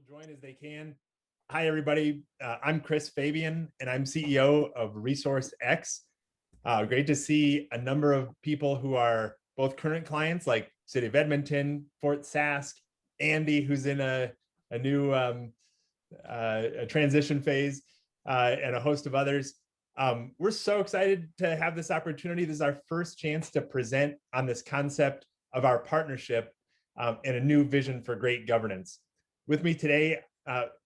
Join as they can. Hi, everybody. I'm Chris Fabian, and I'm CEO of ResourceX. Great to see a number of people who are both current clients like City of Edmonton, Fort Sask, Andy, who's in a new a transition phase, and a host of others. We're so excited to have this opportunity. This is our first chance to present on this concept of our partnership and a new vision for great governance. With me today,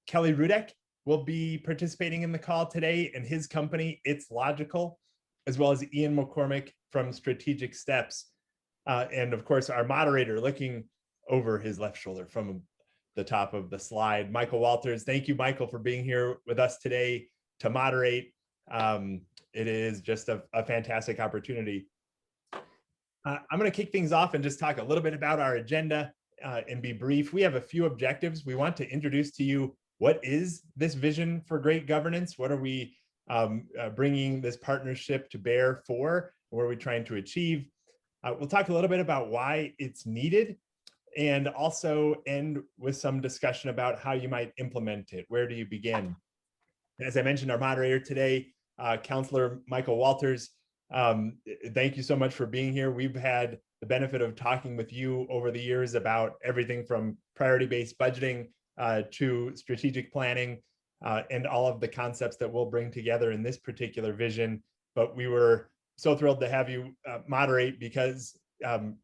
Kelly Rudyk will be participating in the call today, and his company, It's Logical, as well as Ian McCormack from Strategic Steps. And of course, our moderator looking over his left shoulder from the top of the slide, Michael Walters. Thank you, Michael, for being here with us today to moderate. It is just a fantastic opportunity. I'm going to kick things off and just talk a little bit about our agenda and be brief. We have a few objectives. We want to introduce to you what is this vision for great governance? What are we bringing this partnership to bear for? What are we trying to achieve? We'll talk a little bit about why it's needed, and also end with some discussion about how you might implement it. Where do you begin? As I mentioned, our moderator today, Councillor Michael Walters, thank you so much for being here. We've had the benefit of talking with you over the years about everything from priority-based budgeting to strategic planning and all of the concepts that we'll bring together in this particular vision. But we were so thrilled to have you moderate because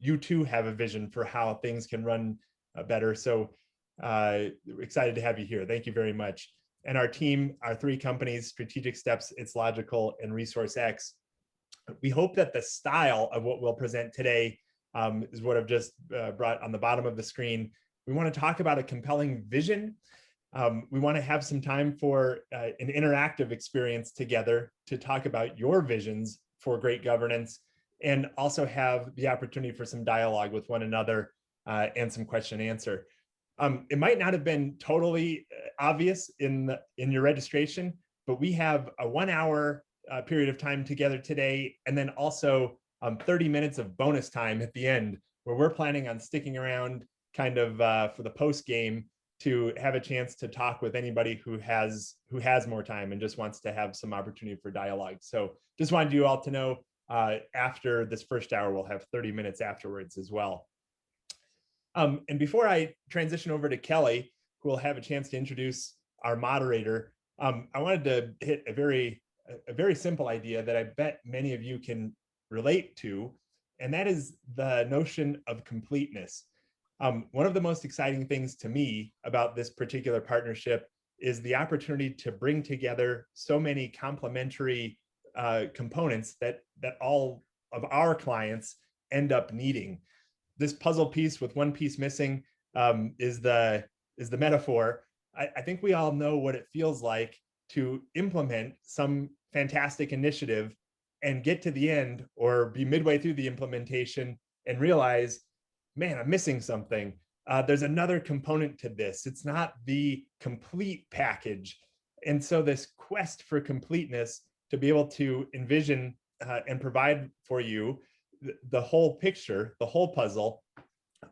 you too have a vision for how things can run better. So excited to have you here. Thank you very much. And our team, our three companies, Strategic Steps, It's Logical, and ResourceX. We hope that the style of what we'll present today is what I've just brought on the bottom of the screen. We want to talk about a compelling vision. We want to have some time for an interactive experience together to talk about your visions for great governance, and also have the opportunity for some dialogue with one another and some question and answer. It might not have been totally obvious in your registration, but we have a 1 hour period of time together today, and then also 30 minutes of bonus time at the end, where we're planning on sticking around kind of for the post game to have a chance to talk with anybody who has more time and just wants to have some opportunity for dialogue. So just wanted you all to know after this first hour, we'll have 30 minutes afterwards as well. And before I transition over to Kelly, who will have a chance to introduce our moderator, I wanted to hit a very simple idea that I bet many of you can relate to, and that is the notion of completeness. One of the most exciting things to me about this particular partnership is the opportunity to bring together so many complementary components that all of our clients end up needing. This puzzle piece with one piece missing is the metaphor. I think we all know what it feels like to implement some fantastic initiative and get to the end or be midway through the implementation and realize, man, I'm missing something. There's another component to this. It's not the complete package. And so this quest for completeness, to be able to envision and provide for you the whole picture, the whole puzzle,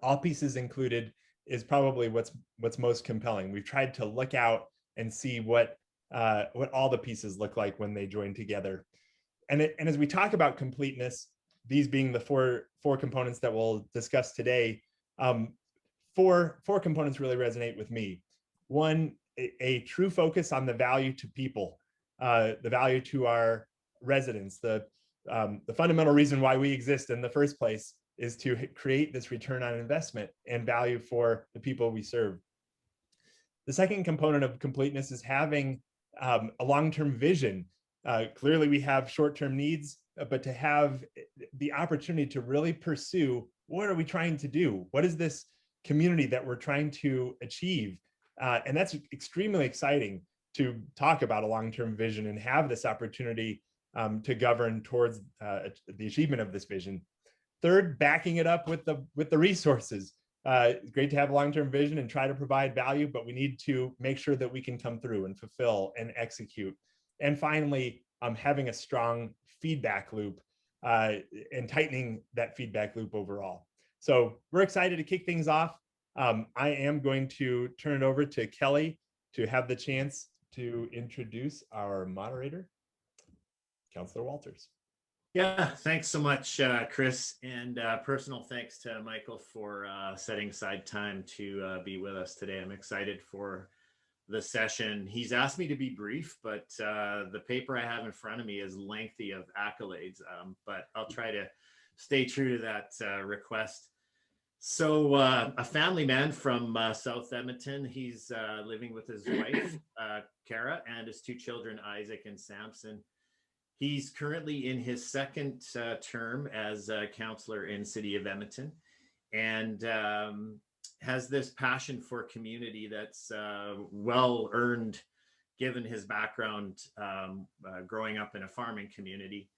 all pieces included, is probably what's most compelling. We've tried to look out and see what all the pieces look like when they join together. And as we talk about completeness, these being the four components that we'll discuss today, four components really resonate with me. One, a true focus on the value to people, the value to our residents. The fundamental reason why we exist in the first place is to create this return on investment and value for the people we serve. The second component of completeness is having a long-term vision. Clearly, we have short-term needs, but to have the opportunity to really pursue, what are we trying to do? What is this community that we're trying to achieve? And that's extremely exciting to talk about a long-term vision and have this opportunity to govern towards the achievement of this vision. Third, backing it up with the resources. Great to have a long-term vision and try to provide value, but we need to make sure that we can come through and fulfill and execute. And finally, having a strong feedback loop and tightening that feedback loop overall. So we're excited to kick things off. I am going to turn it over to Kelly to have the chance to introduce our moderator, Councillor Walters. Yeah, thanks so much, Chris, and personal thanks to Michael for setting aside time to be with us today. I'm excited for the session. He's asked me to be brief, but the paper I have in front of me is lengthy of accolades, but I'll try to stay true to that request. So a family man from South Edmonton. He's living with his wife, Kara, and his two children, Isaac and Samson. He's currently in his second term as a councillor in City of Edmonton, and has this passion for community that's well earned given his background growing up in a farming community.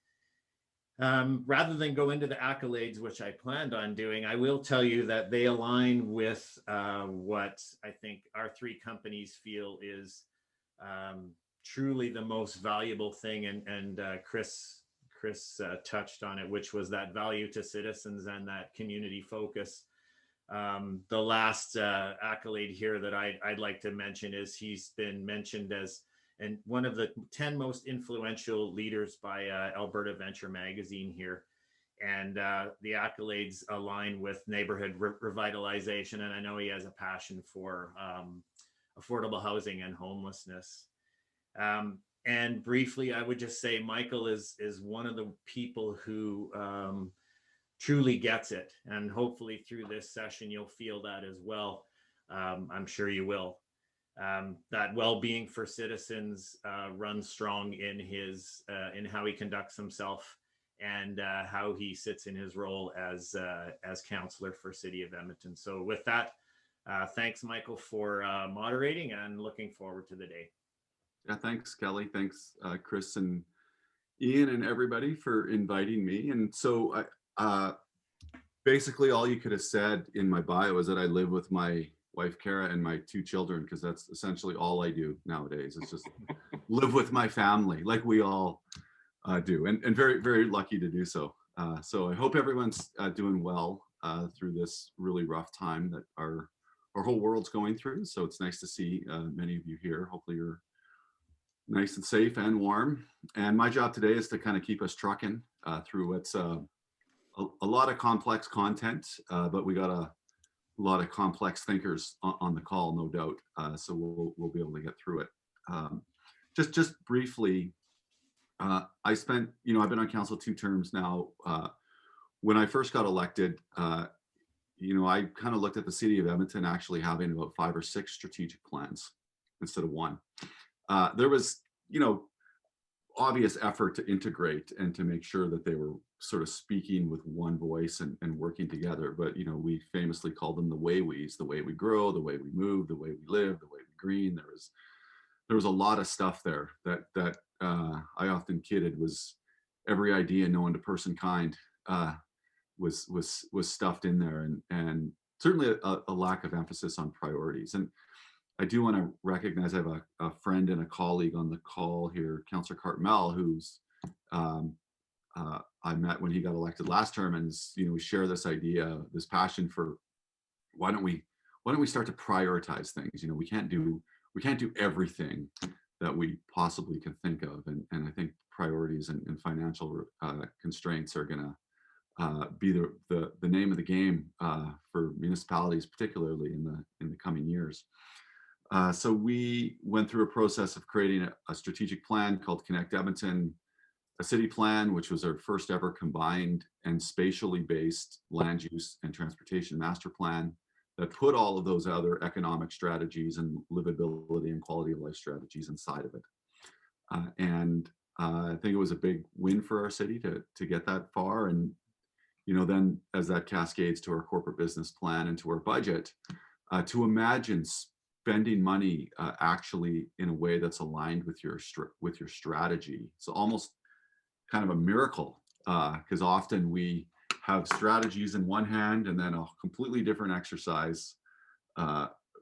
Rather than go into the accolades, which I planned on doing, I will tell you that they align with what I think our three companies feel is truly the most valuable thing, and Chris touched on it, which was that value to citizens and that community focus. The last accolade here that I'd like to mention is he's been mentioned as one of the 10 most influential leaders by Alberta Venture Magazine here. And the accolades align with neighborhood revitalization, and I know he has a passion for affordable housing and homelessness. And briefly, I would just say Michael is one of the people who truly gets it. And hopefully through this session, you'll feel that as well. I'm sure you will. That well-being for citizens runs strong in his in how he conducts himself and how he sits in his role as councillor for City of Edmonton. So with that, thanks, Michael, for moderating, and looking forward to the day. Yeah, thanks, Kelly. Thanks, Chris and Ian and everybody for inviting me. And so basically all you could have said in my bio is that I live with my wife, Kara, and my two children, because that's essentially all I do nowadays. It's just live with my family like we all do, and very, very lucky to do so. So I hope everyone's doing well through this really rough time that our whole world's going through. So it's nice to see many of you here. Hopefully you're nice and safe and warm. And my job today is to kind of keep us trucking through what's a lot of complex content, but we got a lot of complex thinkers on the call, no doubt. So we'll be able to get through it. Just briefly, I spent, I've been on council 2 terms now. When I first got elected, I kind of looked at the City of Edmonton actually having about 5 or 6 strategic plans instead of 1. There was, obvious effort to integrate and to make sure that they were sort of speaking with one voice and working together. But, we famously called them the way-we's, the way we grow, the way we move, the way we live, the way we green. There was a lot of stuff there that I often kidded was every idea known to person kind was stuffed in there, and certainly a lack of emphasis on priorities. And I do want to recognize I have a friend and a colleague on the call here, Councillor Cartmel, who's I met when he got elected last term, and we share this idea, this passion for why don't we start to prioritize things. We can't do everything that we possibly can think of, and I think priorities and financial constraints are going to be the name of the game for municipalities, particularly in the coming years. So we went through a process of creating a strategic plan called Connect Edmonton, a city plan, which was our first ever combined and spatially based land use and transportation master plan that put all of those other economic strategies and livability and quality of life strategies inside of it. And I think it was a big win for our city to get that far. And, then as that cascades to our corporate business plan and to our budget, to imagine spending money actually in a way that's aligned with your strategy. It's almost kind of a miracle, because often we have strategies in one hand and then a completely different exercise,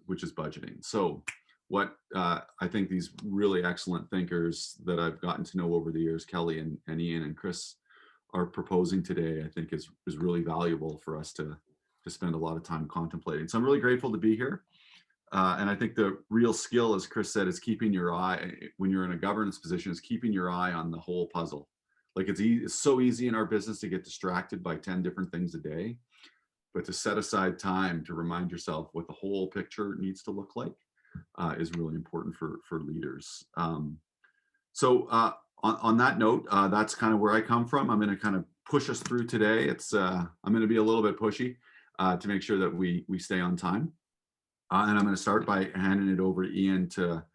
which is budgeting. So what I think these really excellent thinkers that I've gotten to know over the years, Kelly and Ian and Chris, are proposing today, I think is really valuable for us to spend a lot of time contemplating. So I'm really grateful to be here. And I think the real skill, as Chris said, is keeping your eye, when you're in a governance position, is keeping your eye on the whole puzzle. Like it's so easy in our business to get distracted by 10 different things a day, but to set aside time to remind yourself what the whole picture needs to look like is really important for leaders. So on that note, that's kind of where I come from. I'm going to kind of push us through today. I'm going to be a little bit pushy to make sure that we stay on time. And I'm going to start by handing it over to Ian to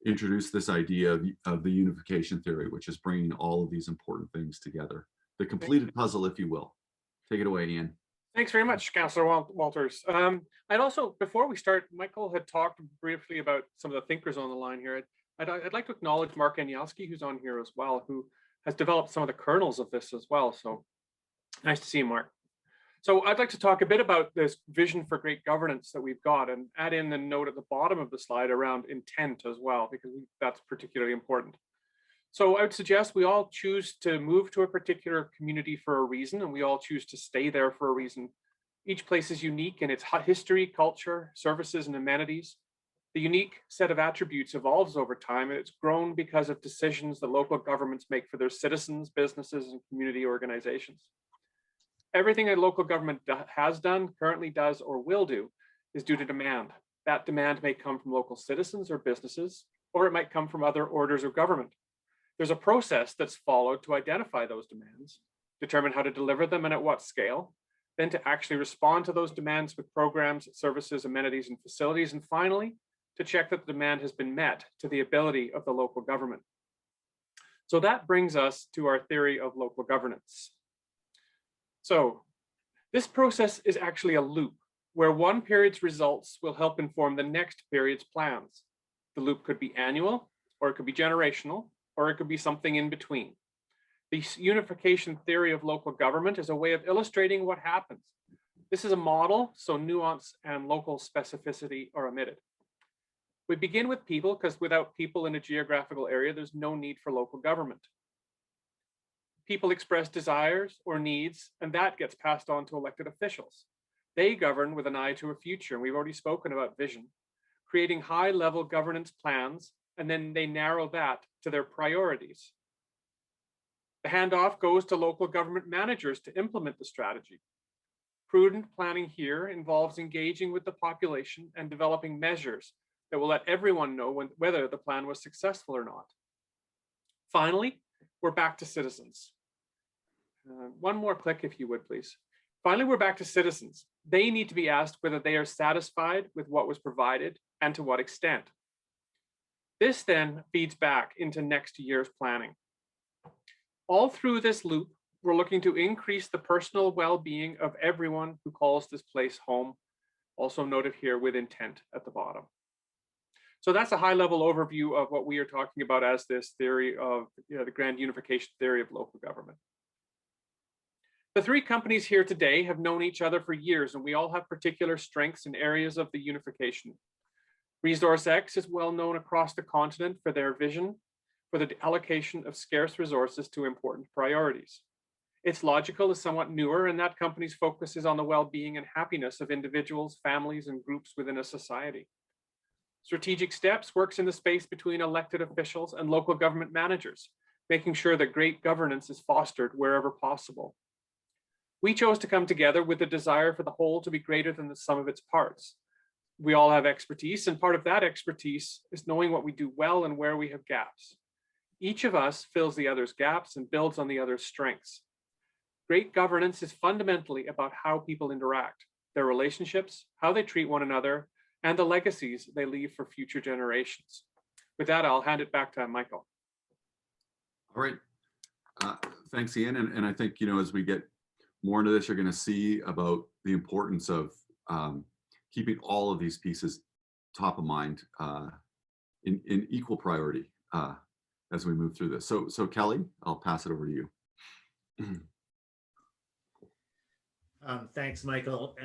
introduce this idea of the unification theory, which is bringing all of these important things together. The completed puzzle, if you will. Take it away, Ian. Thanks very much, Councillor Walters. I'd also, before we start, Michael had talked briefly about some of the thinkers on the line here. I'd like to acknowledge Mark Anielski, who's on here as well, who has developed some of the kernels of this as well. So nice to see you, Mark. So I'd like to talk a bit about this vision for great governance that we've got and add in the note at the bottom of the slide around intent as well, because that's particularly important. So I would suggest we all choose to move to a particular community for a reason, and we all choose to stay there for a reason. Each place is unique in its history, culture, services, and amenities. The unique set of attributes evolves over time, and it's grown because of decisions that local governments make for their citizens, businesses, and community organizations. Everything a local government has done, currently does, or will do is due to demand. That demand may come from local citizens or businesses, or it might come from other orders of government. There's a process that's followed to identify those demands, determine how to deliver them and at what scale, then to actually respond to those demands with programs, services, amenities, and facilities, and finally, to check that the demand has been met to the ability of the local government. So that brings us to our theory of local governance. So this process is actually a loop where one period's results will help inform the next period's plans. The loop could be annual, or it could be generational, or it could be something in between. The unification theory of local government is a way of illustrating what happens. This is a model, so nuance and local specificity are omitted. We begin with people because without people in a geographical area, there's no need for local government. People express desires or needs, and that gets passed on to elected officials. They govern with an eye to a future, and we've already spoken about vision, creating high-level governance plans, and then they narrow that to their priorities. The handoff goes to local government managers to implement the strategy. Prudent planning here involves engaging with the population and developing measures that will let everyone know whether the plan was successful or not. Finally, we're back to citizens. One more click, if you would, please. Finally, we're back to citizens. They need to be asked whether they are satisfied with what was provided and to what extent. This then feeds back into next year's planning. All through this loop, we're looking to increase the personal well-being of everyone who calls this place home, also noted here with intent at the bottom. So that's a high-level overview of what we are talking about as this theory of the grand unification theory of local government. The three companies here today have known each other for years, and we all have particular strengths in areas of the unification. ResourceX is well known across the continent for their vision for the allocation of scarce resources to important priorities. Its Logical is somewhat newer, and that company's focus is on the well-being and happiness of individuals, families, and groups within a society. Strategic Steps works in the space between elected officials and local government managers, making sure that great governance is fostered wherever possible. We chose to come together with the desire for the whole to be greater than the sum of its parts. We all have expertise, and part of that expertise is knowing what we do well and where we have gaps. Each of us fills the other's gaps and builds on the other's strengths. Great governance is fundamentally about how people interact, their relationships, how they treat one another, and the legacies they leave for future generations. With that, I'll hand it back to Michael. All right. Thanks, Ian. And I think, as we get more into this, you're going to see about the importance of keeping all of these pieces top of mind in equal priority as we move through this. So Kelly, I'll pass it over to you. Thanks, Michael.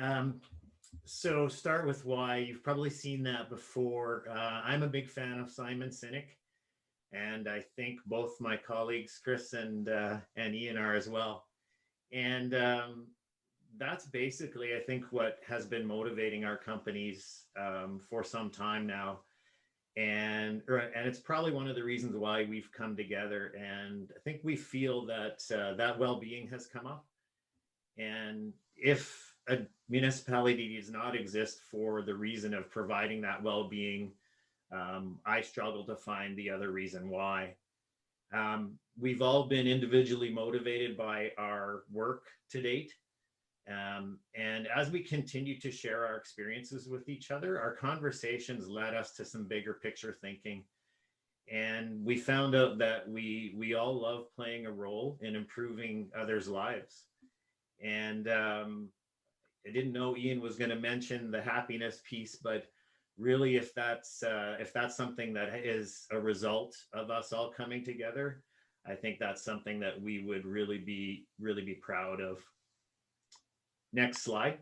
So start with why. You've probably seen that before. I'm a big fan of Simon Sinek, and I think both my colleagues, Chris and Ian, are as well. And that's basically, I think, what has been motivating our companies for some time now. And it's probably one of the reasons why we've come together. And I think we feel that that well-being has come up. And if a municipality does not exist for the reason of providing that well-being, I struggle to find the other reason why. We've all been individually motivated by our work to date. And as we continue to share our experiences with each other, our conversations led us to some bigger picture thinking. And we found out that we all love playing a role in improving others' lives. And I didn't know Ian was going to mention the happiness piece, but really, if that's something that is a result of us all coming together, I think that's something that we would really be proud of. Next slide.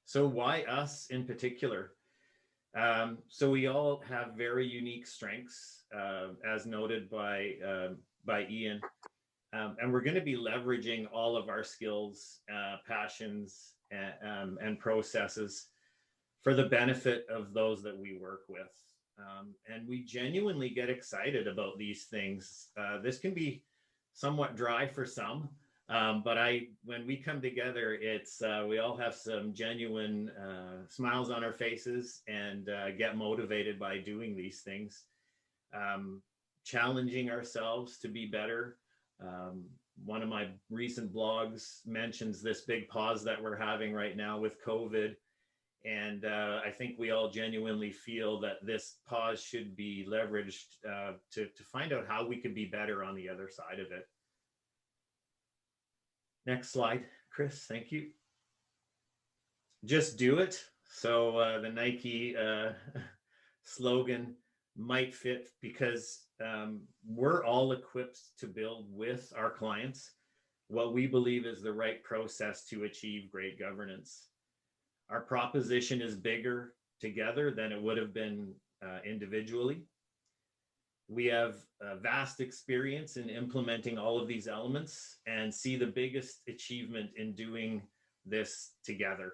So why us in particular? So we all have very unique strengths, as noted by Ian, and we're going to be leveraging all of our skills, passions, and processes for the benefit of those that we work with. And we genuinely get excited about these things. This can be somewhat dry for some, but when we come together, it's we all have some genuine smiles on our faces and get motivated by doing these things, challenging ourselves to be better. One of my recent blogs mentions this big pause that we're having right now with COVID. And I think we all genuinely feel that this pause should be leveraged to find out how we could be better on the other side of it. Next slide, Chris, thank you. Just do it. So the Nike slogan might fit because we're all equipped to build with our clients what we believe is the right process to achieve great governance. Our proposition is bigger together than it would have been individually. We have a vast experience in implementing all of these elements and see the biggest achievement in doing this together.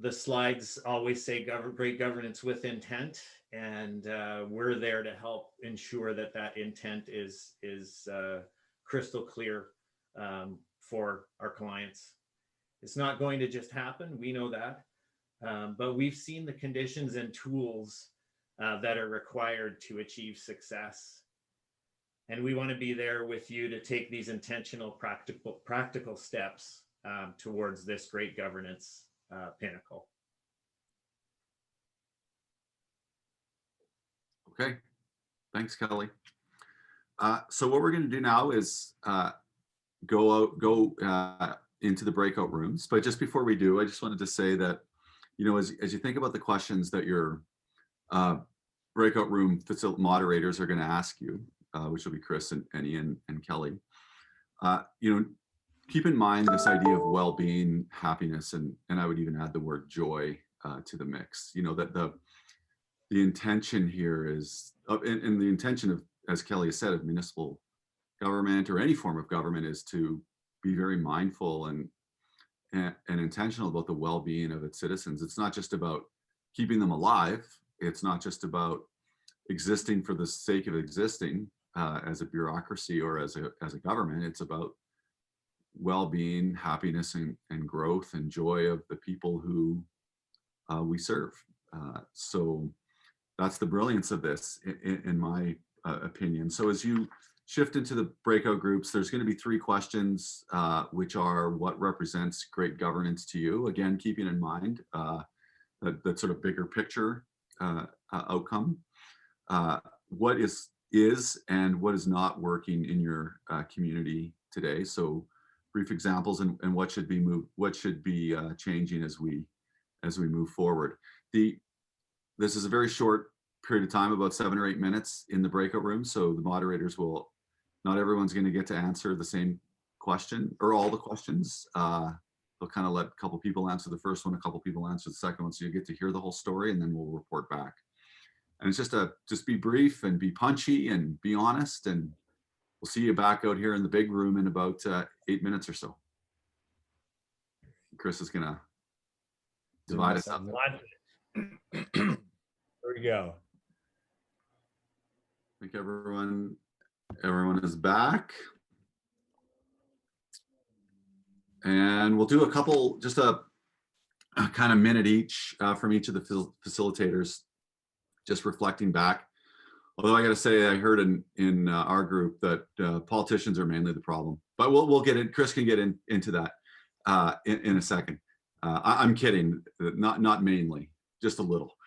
The slides always say great governance with intent, and we're there to help ensure that that intent is crystal clear for our clients. It's not going to just happen, we know that, but we've seen the conditions and tools that are required to achieve success. And we want to be there with you to take these intentional, practical steps towards this great governance pinnacle. Okay, thanks, Kelly. So what we're going to do now is go into the breakout rooms. But just before we do, I just wanted to say that, you know, as you think about the questions that your breakout room moderators are going to ask you, which will be Chris and Ian and Kelly, you know, keep in mind this idea of well-being, happiness, and I would even add the word joy to the mix. You know, that the intention here is, and the intention of, as Kelly has said, of municipal government or any form of government is to be very mindful and intentional about the well-being of its citizens. It's not just about keeping them alive. It's not just about existing for the sake of existing as a bureaucracy or as a government. It's about well-being, happiness, and growth and joy of the people who we serve. So that's the brilliance of this, in my opinion. So as you shift into the breakout groups, there's going to be 3 questions, which are: what represents great governance to you? Again, keeping in mind that sort of bigger picture outcome. What is and what is not working in your community today? So brief examples and what should be changing as we move forward. This is a very short period of time, about 7 or 8 minutes in the breakout room. So the moderators not everyone's going to get to answer the same question or all the questions. They'll kind of let a couple people answer the first one, a couple people answer the second one. So you get to hear the whole story, and then we'll report back. And it's just be brief and be punchy and be honest, and we'll see you back out here in the big room in about 8 minutes or so. Chris is gonna divide us up. There we go. I think everyone is back. And we'll do a couple, just a kind of minute each from each of the facilitators, just reflecting back. Although I got to say, I heard in our group that politicians are mainly the problem, but we'll get in. Chris can get into that in a second. I'm kidding, not mainly, just a little.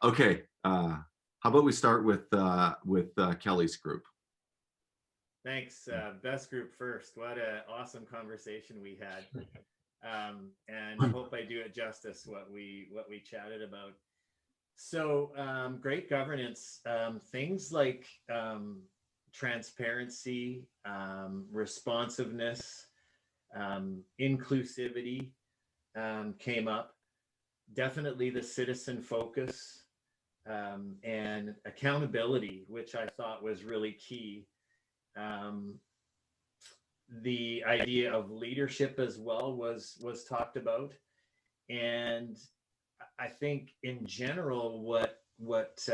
Okay, how about we start with Kelly's group? Thanks. Best group first. What an awesome conversation we had. And I hope I do it justice what we chatted about. So great governance, things like transparency, responsiveness, inclusivity came up. Definitely the citizen focus and accountability, which I thought was really key. The idea of leadership as well was talked about, and I think in general what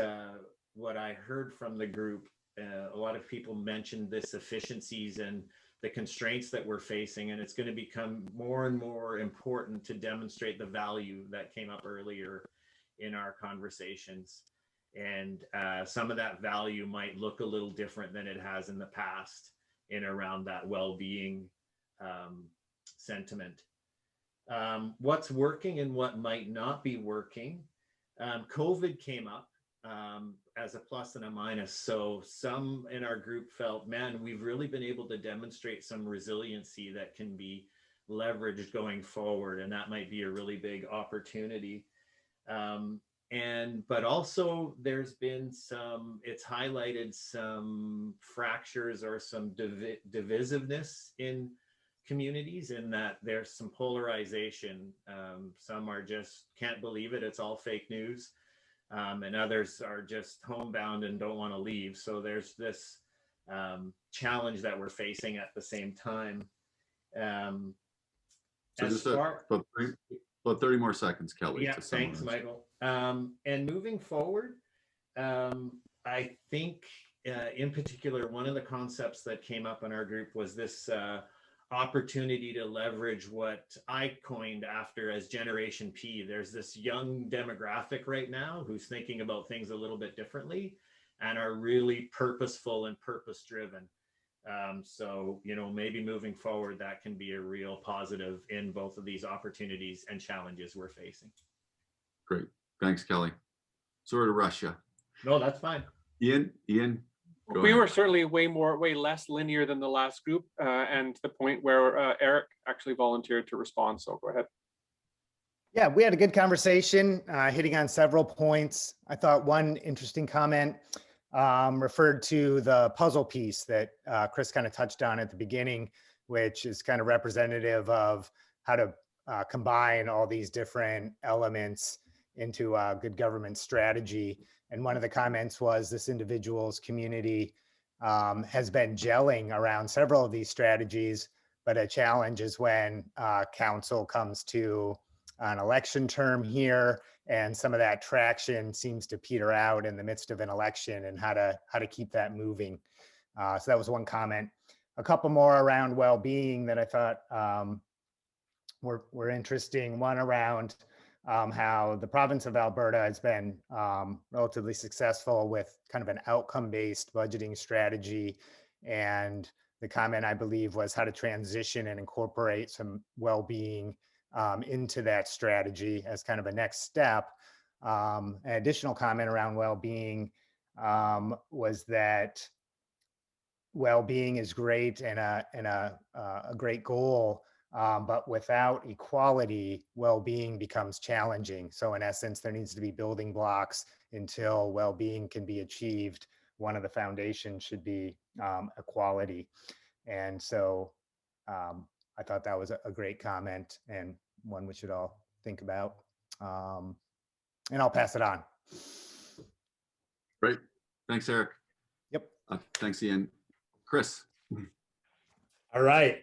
I heard from the group, a lot of people mentioned this efficiencies and the constraints that we're facing, and it's going to become more and more important to demonstrate the value that came up earlier in our conversations. And some of that value might look a little different than it has in the past in around that well-being sentiment. What's working and what might not be working. COVID came up as a plus and a minus. So some in our group felt, man, we've really been able to demonstrate some resiliency that can be leveraged going forward. And that might be a really big opportunity. But also there's been it's highlighted some fractures or some divisiveness in communities, in that there's some polarization. Some are just can't believe it, it's all fake news. And others are just homebound and don't want to leave. So there's this challenge that we're facing at the same time. So just about 30 more seconds, Kelly. Yeah, thanks, Michael. And moving forward, I think in particular, one of the concepts that came up in our group was this opportunity to leverage what I coined after as Generation P. There's this young demographic right now who's thinking about things a little bit differently and are really purposeful and purpose-driven. So, maybe moving forward, that can be a real positive in both of these opportunities and challenges we're facing. Great. Thanks, Kelly. Sorry to rush you. No, that's fine. Ian, we were certainly way less linear than the last group, and to the point where Eric actually volunteered to respond. So go ahead. Yeah, we had a good conversation, hitting on several points. I thought one interesting comment referred to the puzzle piece that Chris kind of touched on at the beginning, which is kind of representative of how to combine all these different elements into a good government strategy. And one of the comments was this individual's community has been gelling around several of these strategies, but a challenge is when council comes to an election term here, and some of that traction seems to peter out in the midst of an election, and how to keep that moving. So that was one comment. A couple more around well-being that I thought were interesting. One around how the province of Alberta has been relatively successful with kind of an outcome-based budgeting strategy. And the comment, I believe, was how to transition and incorporate some well-being into that strategy as kind of a next step. An additional comment around well-being was that well-being is great and a great goal, but without equality, well-being becomes challenging. So in essence, there needs to be building blocks until well-being can be achieved. One of the foundations should be equality. And so I thought that was a great comment, and one we should all think about. And I'll pass it on. Great. Thanks, Eric. Yep. Thanks, Ian. Chris. All right.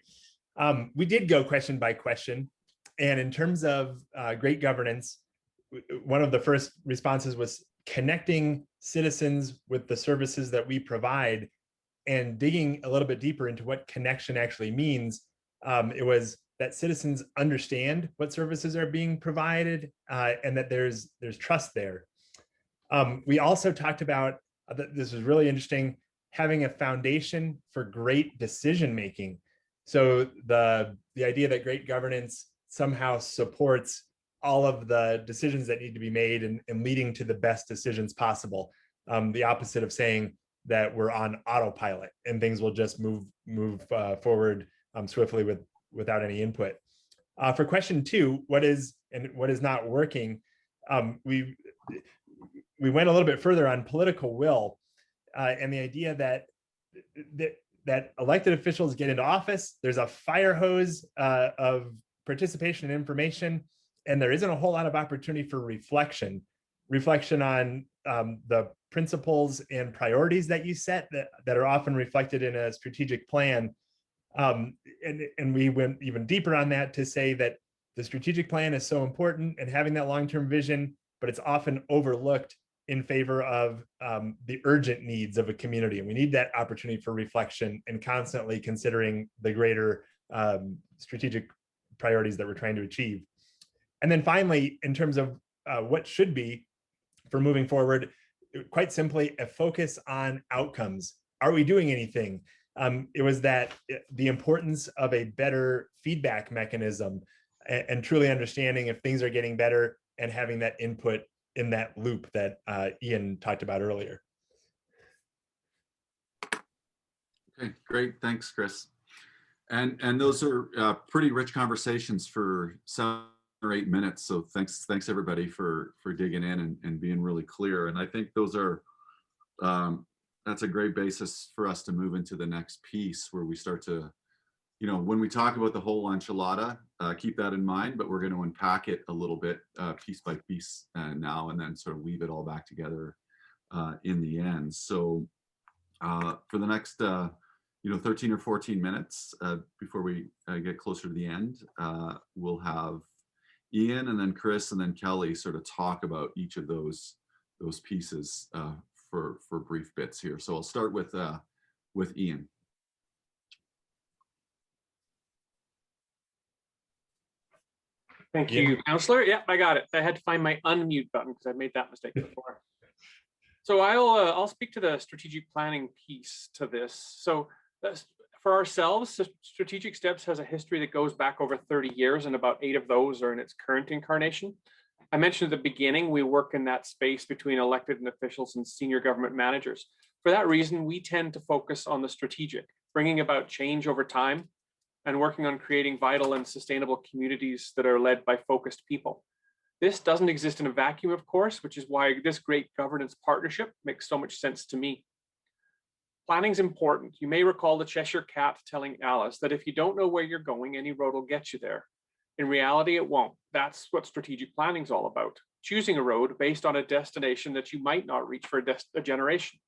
We did go question by question. And in terms of great governance, one of the first responses was connecting citizens with the services that we provide and digging a little bit deeper into what connection actually means. It was that citizens understand what services are being provided and that there's trust there. We also talked about, this was really interesting, having a foundation for great decision making. So the idea that great governance somehow supports all of the decisions that need to be made and leading to the best decisions possible. The opposite of saying that we're on autopilot and things will just move forward swiftly without any input. For question 2, what is not working? We went a little bit further on political will and the idea that elected officials get into office, there's a fire hose of participation and information, and there isn't a whole lot of opportunity for reflection on the principles and priorities that you set that are often reflected in a strategic plan. And we went even deeper on that to say that the strategic plan is so important and having that long-term vision, but it's often overlooked in favor of the urgent needs of a community. And we need that opportunity for reflection and constantly considering the greater strategic priorities that we're trying to achieve. And then finally, in terms of what should be for moving forward, quite simply, a focus on outcomes. Are we doing anything? It was that the importance of a better feedback mechanism and truly understanding if things are getting better and having that input in that loop that Ian talked about earlier. Okay, great. Thanks, Chris. And those are pretty rich conversations for 7 or 8 minutes. So thanks everybody for digging in and being really clear. And I think those are that's a great basis for us to move into the next piece where we start to, when we talk about the whole enchilada, keep that in mind, but we're going to unpack it a little bit piece by piece now and then sort of weave it all back together in the end. So for the next 13 or 14 minutes before we get closer to the end, we'll have Ian and then Chris and then Kelly sort of talk about each of those pieces for brief bits here. So I'll start with Ian. Thank you, Counselor. Yep, I got it. I had to find my unmute button because I made that mistake before. So I'll speak to the strategic planning piece to this. So for ourselves, Strategic Steps has a history that goes back over 30 years, and about 8 of those are in its current incarnation. I mentioned at the beginning, we work in that space between elected officials and senior government managers. For that reason, we tend to focus on the strategic, bringing about change over time and working on creating vital and sustainable communities that are led by focused people. This doesn't exist in a vacuum, of course, which is why this great governance partnership makes so much sense to me. Planning's important. You may recall the Cheshire Cat telling Alice that if you don't know where you're going, any road will get you there. In reality, it won't. That's what strategic planning is all about. Choosing a road based on a destination that you might not reach for a generation.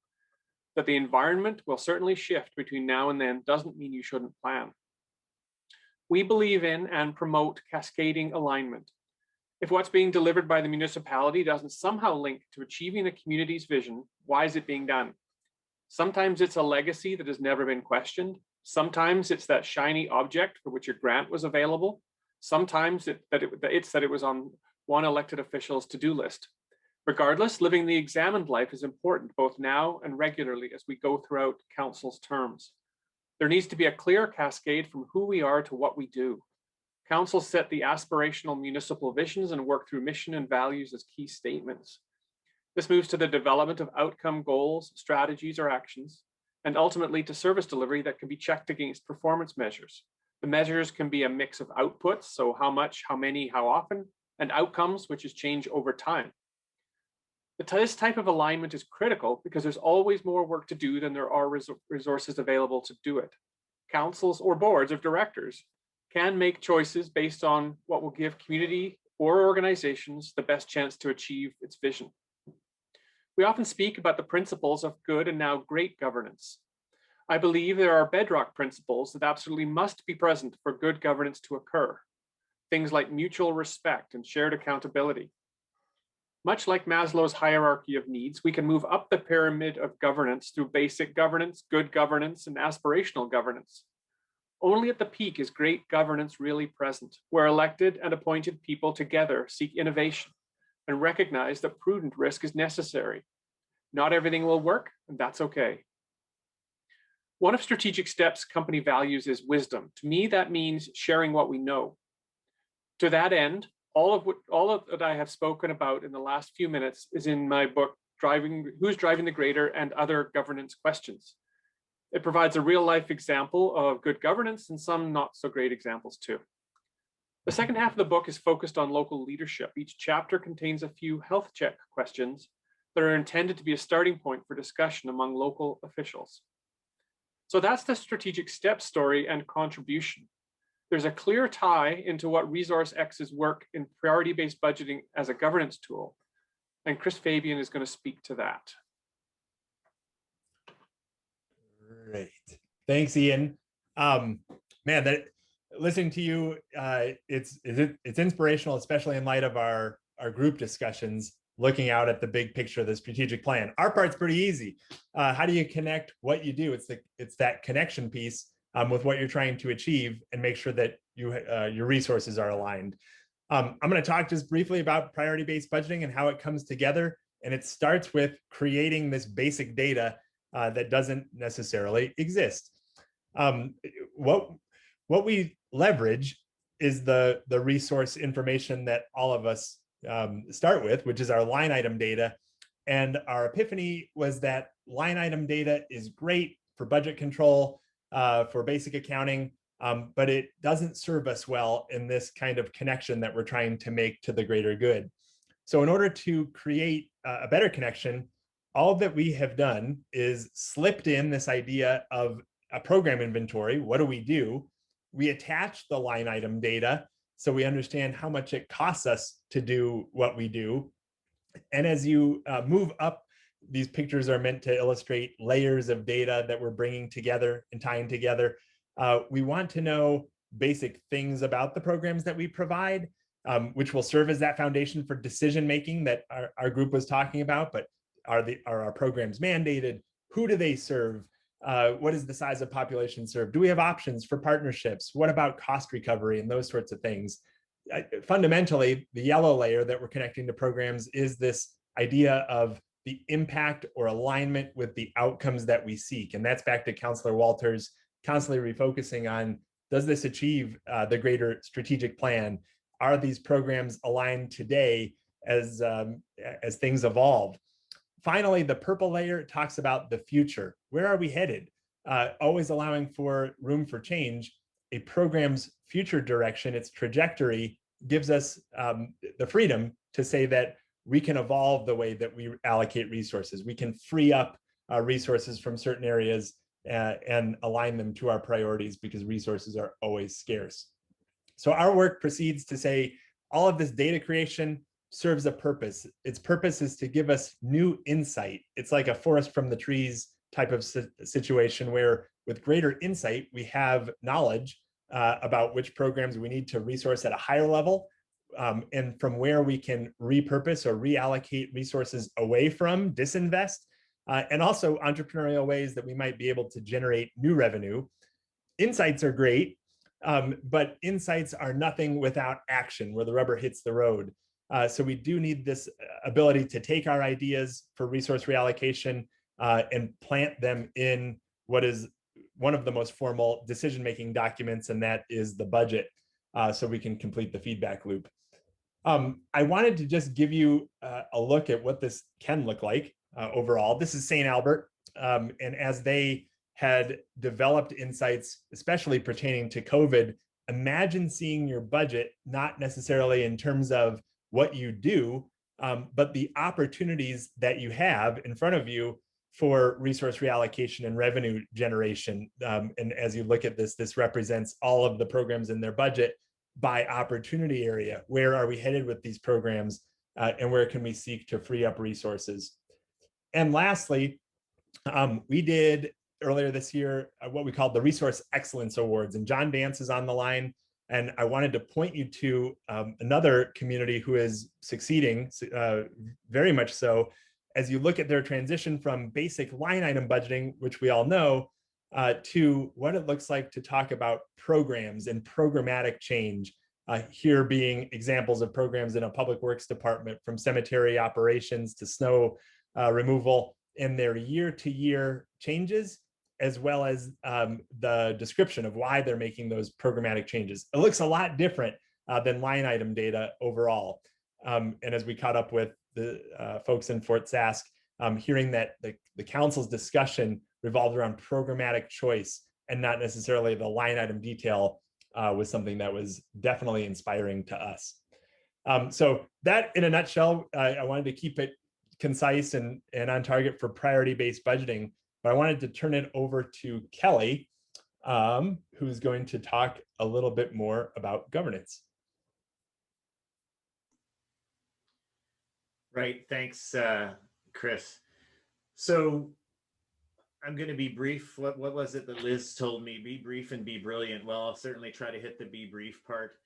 That the environment will certainly shift between now and then doesn't mean you shouldn't plan. We believe in and promote cascading alignment. If what's being delivered by the municipality doesn't somehow link to achieving the community's vision, why is it being done? Sometimes it's a legacy that has never been questioned. Sometimes it's that shiny object for which a grant was available. Sometimes it's that it was on one elected official's to-do list. Regardless, living the examined life is important both now and regularly as we go throughout council's terms. There needs to be a clear cascade from who we are to what we do. Council set the aspirational municipal visions and work through mission and values as key statements. This moves to the development of outcome goals, strategies, or actions, and ultimately to service delivery that can be checked against performance measures. The measures can be a mix of outputs, so how much, how many, how often, and outcomes, which is change over time. This type of alignment is critical because there's always more work to do than there are resources available to do it. Councils or boards of directors can make choices based on what will give community or organizations the best chance to achieve its vision. We often speak about the principles of good and now great governance. I believe there are bedrock principles that absolutely must be present for good governance to occur. Things like mutual respect and shared accountability. Much like Maslow's hierarchy of needs, we can move up the pyramid of governance through basic governance, good governance, and aspirational governance. Only at the peak is great governance really present, where elected and appointed people together seek innovation and recognize that prudent risk is necessary. Not everything will work, and that's okay. One of strategic steps company values is wisdom. To me, that means sharing what we know. To that end, all of that I have spoken about in the last few minutes is in my book, Who's Driving the Greater and Other Governance Questions. It provides a real life example of good governance and some not so great examples too. The second half of the book is focused on local leadership. Each chapter contains a few health check questions that are intended to be a starting point for discussion among local officials. So that's the strategic step story and contribution. There's a clear tie into what ResourceX's work in priority-based budgeting as a governance tool. And Chris Fabian is going to speak to that. Great. Thanks, Ian. Man, listening to you, it's inspirational, especially in light of our group discussions, looking out at the big picture of the strategic plan. Our part's pretty easy. How do you connect what you do? It's that connection piece with what you're trying to achieve and make sure that your resources are aligned. I'm going to talk just briefly about priority-based budgeting and how it comes together. And it starts with creating this basic data that doesn't necessarily exist. What we leverage is the resource information that all of us start with, which is our line item data. And our epiphany was that line item data is great for budget control, for basic accounting, but it doesn't serve us well in this kind of connection that we're trying to make to the greater good. So in order to create a better connection, all that we have done is slipped in this idea of a program inventory. What do? We attach the line item data so we understand how much it costs us to do what we do. And as you move up, these pictures are meant to illustrate layers of data that we're bringing together and tying together. We want to know basic things about the programs that we provide, which will serve as that foundation for decision-making that our group was talking about. But are our programs mandated? Who do they serve? What is the size of population served? Do we have options for partnerships? What about cost recovery and those sorts of things? Fundamentally, the yellow layer that we're connecting to programs is this idea of the impact or alignment with the outcomes that we seek. And that's back to Councillor Walters constantly refocusing on, does this achieve the greater strategic plan? Are these programs aligned today as things evolve? Finally, the purple layer talks about the future. Where are we headed? Always allowing for room for change. A program's future direction, its trajectory, gives us the freedom to say that we can evolve the way that we allocate resources. We can free up resources from certain areas and align them to our priorities because resources are always scarce. So our work proceeds to say all of this data creation serves a purpose. Its purpose is to give us new insight. It's like a forest from the trees type of situation where with greater insight, we have knowledge about which programs we need to resource at a higher level and from where we can repurpose or reallocate resources away from, disinvest, and also entrepreneurial ways that we might be able to generate new revenue. Insights are great, but insights are nothing without action where the rubber hits the road. So we do need this ability to take our ideas for resource reallocation and plant them in what is one of the most formal decision-making documents, and that is the budget, so we can complete the feedback loop. I wanted to just give you a look at what this can look like overall. This is St. Albert, and as they had developed insights, especially pertaining to COVID, imagine seeing your budget not necessarily in terms of what you do, but the opportunities that you have in front of you for resource reallocation and revenue generation. And as you look at this, this represents all of the programs in their budget by opportunity area. Where are we headed with these programs, and where can we seek to free up resources? And lastly, we did earlier this year what we called the Resource Excellence Awards, and John Dance is on the line. And I wanted to point you to another community who is succeeding very much so as you look at their transition from basic line item budgeting, which we all know, to what it looks like to talk about programs and programmatic change. Here being examples of programs in a public works department, from cemetery operations to snow removal, and their year-to-year changes, as well as the description of why they're making those programmatic changes. It looks a lot different than line item data overall. And as we caught up with the folks in Fort Sask, hearing that the council's discussion revolved around programmatic choice and not necessarily the line item detail was something that was definitely inspiring to us. So that, in a nutshell, I wanted to keep it concise and on target for priority-based budgeting. But I wanted to turn it over to Kelly, who's going to talk a little bit more about governance. Right, thanks, Chris. So I'm going to be brief. What was it that Liz told me? Be brief and be brilliant. Well, I'll certainly try to hit the be brief part.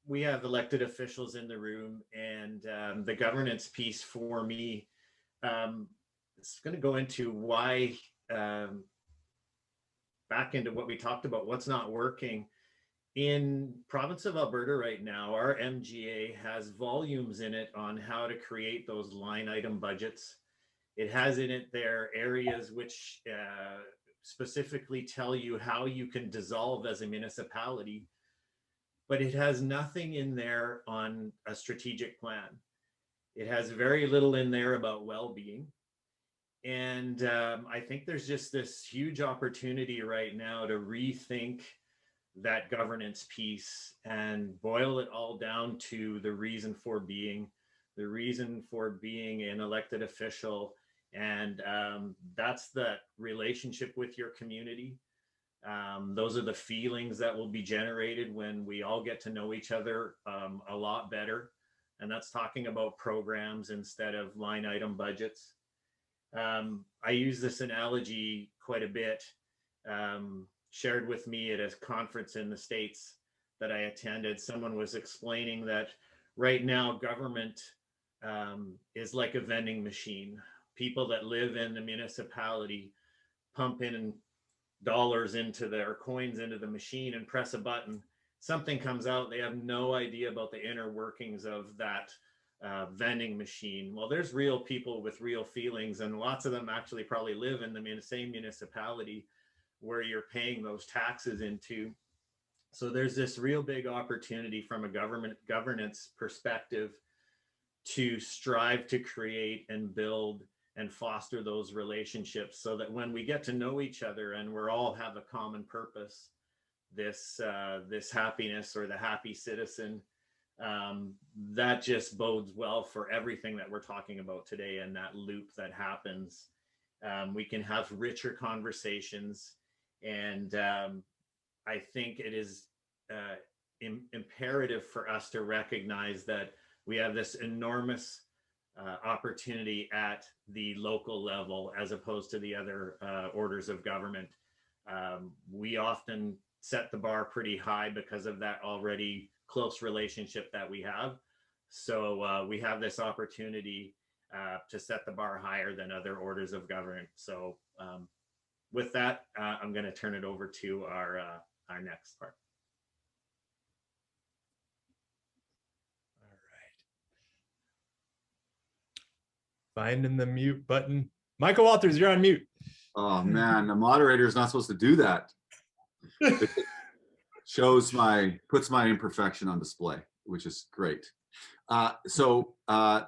We have elected officials in the room, and the governance piece for me, it's going to go into why, back into what we talked about, what's not working. In province of Alberta right now, our MGA has volumes in it on how to create those line item budgets. It has in it there areas which specifically tell you how you can dissolve as a municipality, but it has nothing in there on a strategic plan. It has very little in there about well-being. And I think there's just this huge opportunity right now to rethink that governance piece and boil it all down to the reason for being an elected official. And that's that relationship with your community. Those are the feelings that will be generated when we all get to know each other a lot better. And that's talking about programs instead of line item budgets. I use this analogy quite a bit, shared with me at a conference in the States that I attended. Someone was explaining that right now government is like a vending machine. People that live in the municipality pump in dollars into their coins into the machine and press a button. Something comes out. They have no idea about the inner workings of that vending machine. Well, there's real people with real feelings, and lots of them actually probably live in the same municipality where you're paying those taxes into. So there's this real big opportunity from a governance perspective to strive to create and build and foster those relationships, so that when we get to know each other and we're all have a common purpose, this happiness or the happy citizen, that just bodes well for everything that we're talking about today, and that loop that happens. We can have richer conversations, and I think it is imperative for us to recognize that we have this enormous opportunity at the local level as opposed to the other orders of government. We often set the bar pretty high because of that already close relationship that we have. So we have this opportunity to set the bar higher than other orders of government. So with that, I'm going to turn it over to our next part. Finding the mute button. Michael Walters, you're on mute. Oh man, the moderator is not supposed to do that. It puts my imperfection on display, which is great. So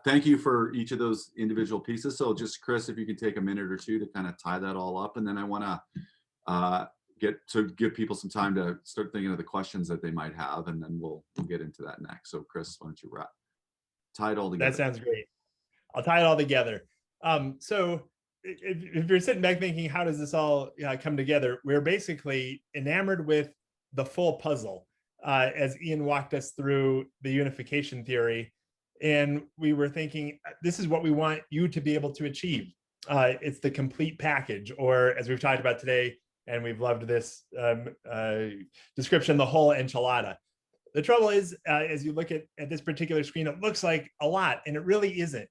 thank you for each of those individual pieces. So just Chris, if you could take a minute or two to kind of tie that all up, and then I want to give people some time to start thinking of the questions that they might have, and then we'll get into that next. So Chris, why don't you tie it all together? That sounds great. I'll tie it all together. So if you're sitting back thinking, how does this all come together? We're basically enamored with the full puzzle as Ian walked us through the unification theory. And we were thinking, this is what we want you to be able to achieve. it's the complete package, or as we've talked about today, and we've loved this description, the whole enchilada. The trouble is, as you look at this particular screen, it looks like a lot, and it really isn't.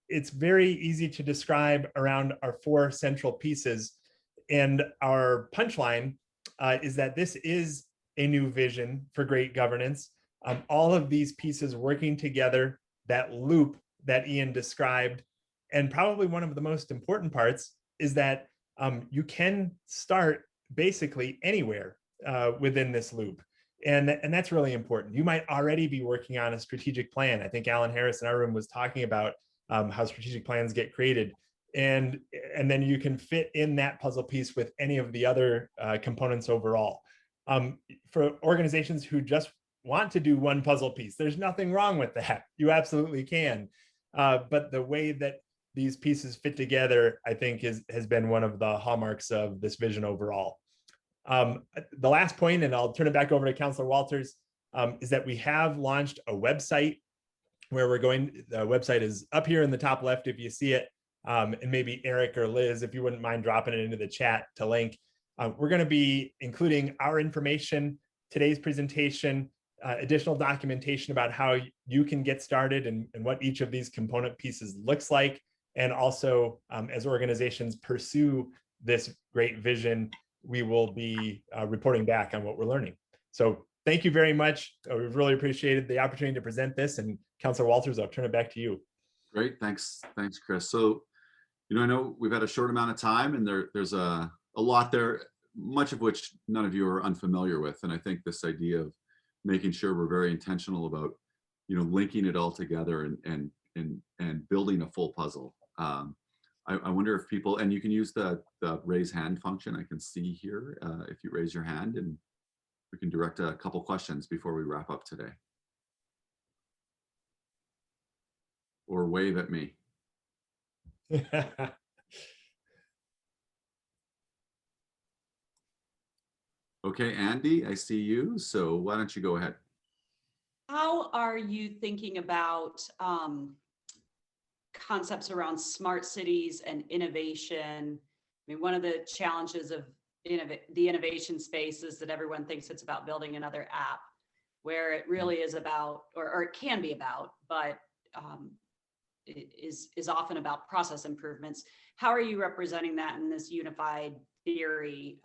It's very easy to describe around our 4 central pieces. And our punchline is that this is a new vision for great governance. All of these pieces working together, that loop that Ian described. And probably one of the most important parts is that you can start basically anywhere within this loop. And that's really important. You might already be working on a strategic plan. I think Alan Harris in our room was talking about how strategic plans get created. And then you can fit in that puzzle piece with any of the other components overall. For organizations who just want to do one puzzle piece, there's nothing wrong with that. You absolutely can. But the way that these pieces fit together, I think has been one of the hallmarks of this vision overall. The last point, and I'll turn it back over to Councillor Walters, is that we have launched a website where we're going. The website is up here in the top left if you see it. And maybe Eric or Liz, if you wouldn't mind dropping it into the chat to link. We're going to be including our information, today's presentation, additional documentation about how you can get started and what each of these component pieces looks like. And also, as organizations pursue this great vision, we will be reporting back on what we're learning. So thank you very much. We've really appreciated the opportunity to present this. And Councillor Walters, I'll turn it back to you. Great, thanks, Chris. So, I know we've had a short amount of time, and there's a lot there, much of which none of you are unfamiliar with. And I think this idea of making sure we're very intentional about, linking it all together and building a full puzzle. I wonder if people, and you can use the raise hand function I can see here, if you raise your hand, and we can direct a couple questions before we wrap up today. Or wave at me. Okay, Andy, I see you. So why don't you go ahead? How are you thinking about concepts around smart cities and innovation? I mean, one of the challenges of the innovation space is that everyone thinks it's about building another app, where it really is about, or it can be about, but it is often about process improvements. How are you representing that in this unified theory,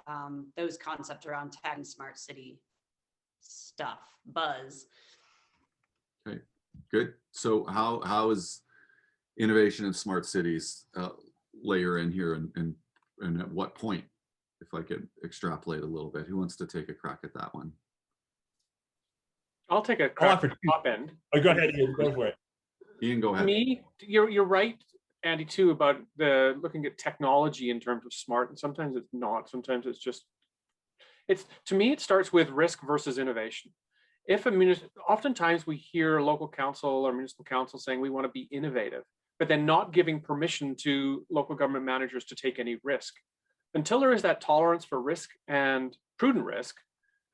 those concepts around tech and smart city stuff, buzz? Okay, good. So how is innovation in smart cities layer in here, and at what point, if I could extrapolate a little bit? Who wants to take a crack at that one? I'll take a crack at the top end. Oh, go ahead, Ian, go for it. Ian, go ahead. You're right, Andy, too, about the looking at technology in terms of smart, and sometimes it's not. Sometimes it's just, to me, it starts with risk versus innovation. Oftentimes we hear local council or municipal council saying we want to be innovative, but then not giving permission to local government managers to take any risk. Until there is that tolerance for risk and prudent risk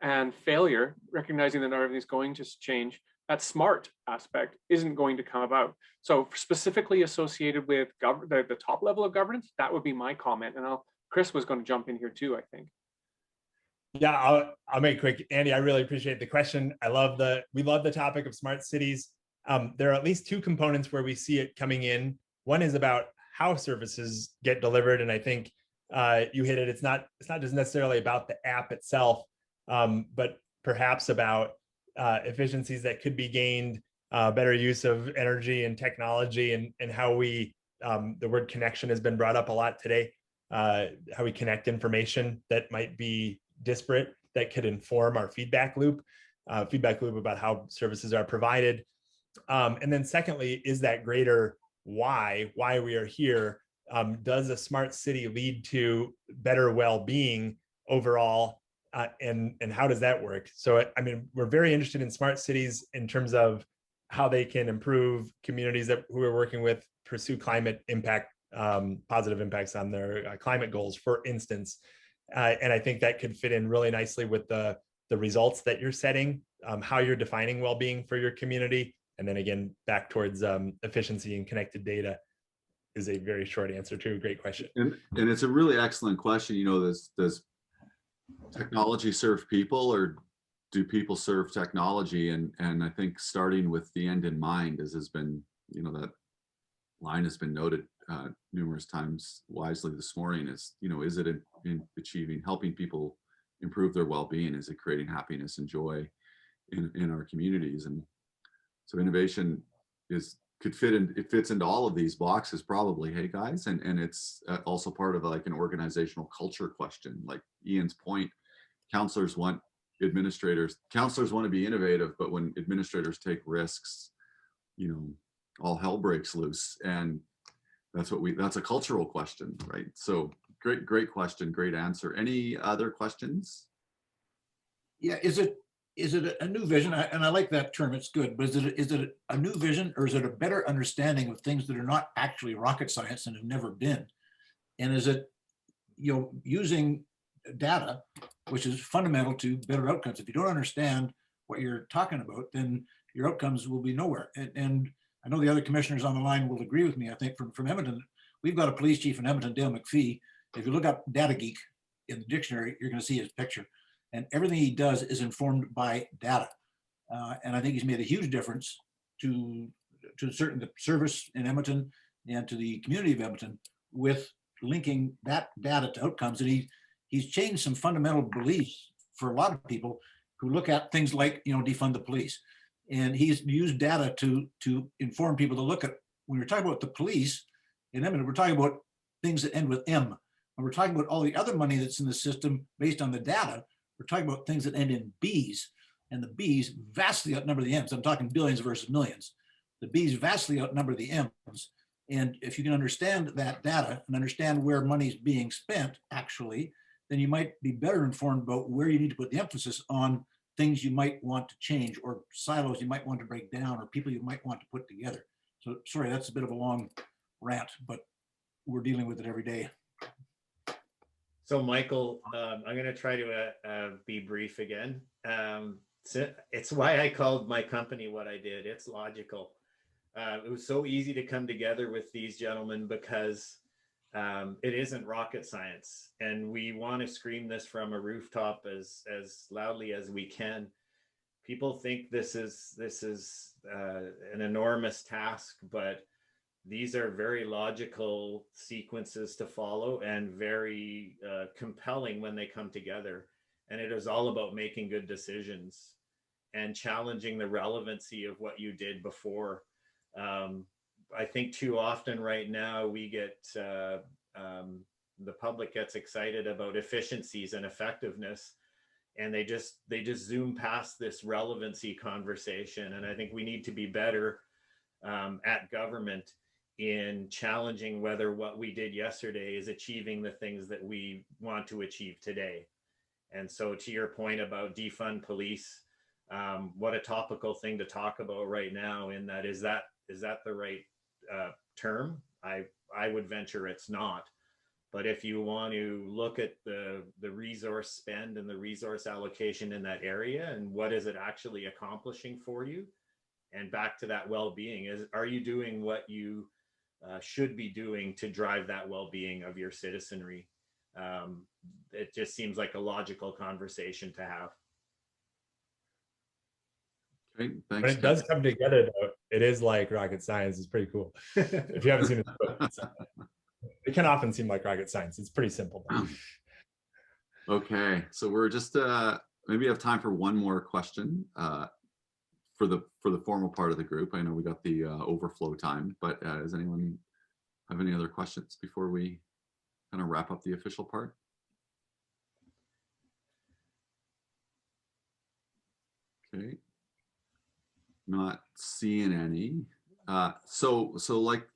and failure, recognizing that not everything's going to change, that smart aspect isn't going to come about. So specifically associated with the top level of governance, that would be my comment. And Chris was going to jump in here too, I think. Yeah, I'll make it quick. Andy, I really appreciate the question. We love the topic of smart cities. There are at least 2 components where we see it coming in. One is about how services get delivered. And I think you hit it. It's not just necessarily about the app itself, but perhaps about efficiencies that could be gained, better use of energy and technology, and how we, the word connection has been brought up a lot today, how we connect information that might be disparate, that could inform our feedback loop about how services are provided. And then secondly, is that greater why we are here. Does a smart city lead to better well-being overall? And how does that work? So, I mean, we're very interested in smart cities in terms of how they can improve communities who we're working with, pursue climate impact, positive impacts on their climate goals, for instance. And I think that could fit in really nicely with the results that you're setting, how you're defining well-being for your community, and then again, back towards efficiency and connected data. is a very short answer to a great question. And it's a really excellent question. You know, does technology serve people, or do people serve technology? And I think starting with the end in mind, as has been, you know, that line has been noted numerous times wisely this morning, is, you know, is it in achieving, helping people improve their well-being? Is it creating happiness and joy in our communities? And so innovation could fit in, it fits into all of these boxes probably, hey guys, and it's also part of like an organizational culture question. Like Ian's point, counselors want to be innovative, but when administrators take risks, you know, all hell breaks loose. And that's a cultural question, right? So great question, great answer. Any other questions? Yeah, is it a new vision? And I like that term, it's good, but is it a new vision, or is it a better understanding of things that are not actually rocket science and have never been? And is it, you know, using data, which is fundamental to better outcomes? If you don't understand what you're talking about, then your outcomes will be nowhere. And I know the other commissioners on the line will agree with me. I think from Edmonton, we've got a police chief in Edmonton, Dale McPhee. If you look up Data Geek in the dictionary, you're going to see his picture. And everything he does is informed by data. And I think he's made a huge difference to the service in Edmonton and to the community of Edmonton with linking that data to outcomes. And he's changed some fundamental beliefs for a lot of people who look at things like, you know, defund the police. And he's used data to inform people to look at, when we're talking about the police in Edmonton, we're talking about things that end with M. When we're talking about all the other money that's in the system based on the data, we're talking about things that end in B's, and the B's vastly outnumber the M's. I'm talking billions versus millions. The B's vastly outnumber the M's. And if you can understand that data and understand where money's being spent actually, then you might be better informed about where you need to put the emphasis on things you might want to change, or silos you might want to break down, or people you might want to put together. So sorry, that's a bit of a long rant, but we're dealing with it every day. So Michael, I'm going to try to be brief again. So it's why I called my company what I did. It's logical. It was so easy to come together with these gentlemen because it isn't rocket science, and we want to scream this from a rooftop as loudly as we can. People think this is an enormous task, but these are very logical sequences to follow and very compelling when they come together. And it is all about making good decisions and challenging the relevancy of what you did before. I think too often right now we get, the public gets excited about efficiencies and effectiveness, and they just zoom past this relevancy conversation. And I think we need to be better at government in challenging whether what we did yesterday is achieving the things that we want to achieve today. And so to your point about defund police, what a topical thing to talk about right now, in that is that the right term? I would venture it's not. But if you want to look at the resource spend and the resource allocation in that area, and what is it actually accomplishing for you, and back to that well-being, are you doing what you should be doing to drive that well-being of your citizenry? It just seems like a logical conversation to have. Okay, When thanks. it does come together, though, it is like rocket science. It's pretty cool. If you haven't seen it, it can often seem like rocket science. It's pretty simple. Okay, so we're just maybe have time for one more question for the formal part of the group. I know we got the overflow time, but does anyone have any other questions before we kind of wrap up the official part? Okay, not seeing any. So like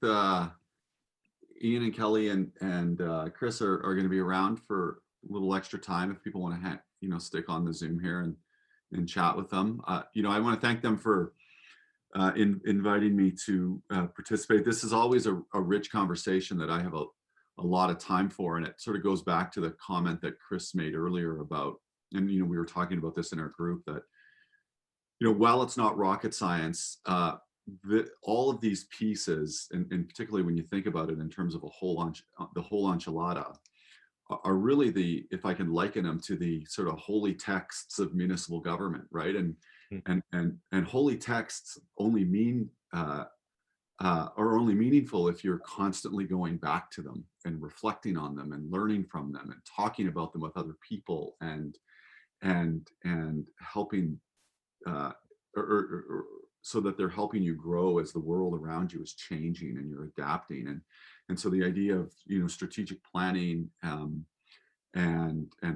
Ian and Kelly and Chris are going to be around for a little extra time if people want to stick on the Zoom here and chat with them. I want to thank them for inviting me to participate. This is always a rich conversation that I have a lot of time for, and it sort of goes back to the comment that Chris made earlier about, and we were talking about this in our group, that while it's not rocket science, all of these pieces, and particularly when you think about it in terms of the whole enchilada, are really the, if I can liken them to the sort of holy texts of municipal government, right? And holy texts only mean are only meaningful if you're constantly going back to them and reflecting on them and learning from them and talking about them with other people and helping so that they're helping you grow as the world around you is changing and you're adapting. And so the idea of, strategic planning and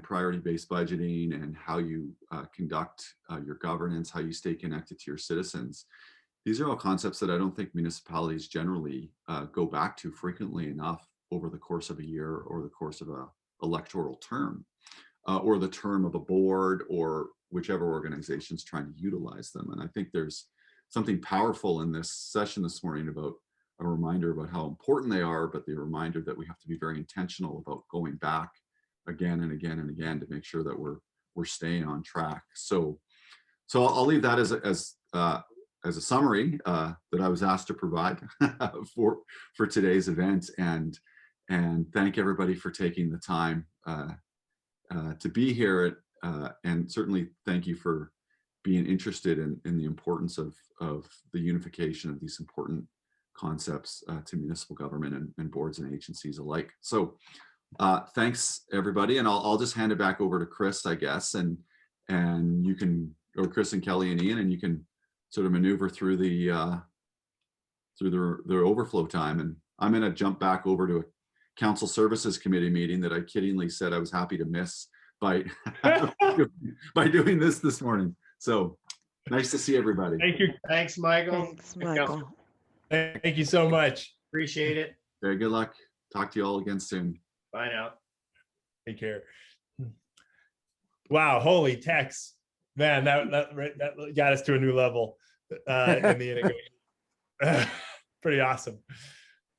priority-based budgeting and how you conduct your governance, how you stay connected to your citizens, these are all concepts that I don't think municipalities generally go back to frequently enough over the course of a year or the course of a electoral term or the term of a board or whichever organization's trying to utilize them. And I think there's something powerful in this session this morning about a reminder about how important they are, but the reminder that we have to be very intentional about going back again and again and again to make sure that we're staying on track. So I'll leave that as a summary that I was asked to provide for today's event, and thank everybody for taking the time to be here, and certainly thank you for being interested in the importance of the unification of these important concepts to municipal government and boards and agencies alike. So thanks everybody, and I'll just hand it back over to Chris, I guess, and you can, or Chris and Kelly and Ian, and you can sort of maneuver through the overflow time. And I'm going to jump back over to a council services committee meeting that I kiddingly said I was happy to miss by doing this morning. So nice to see everybody. Thank you. Thanks, Michael. Thanks, Michael. Thank you so much. Appreciate it. Very good luck. Talk to you all again soon. Bye now. Take care. Wow, holy text, man, that got us to a new level in the integration. Pretty awesome.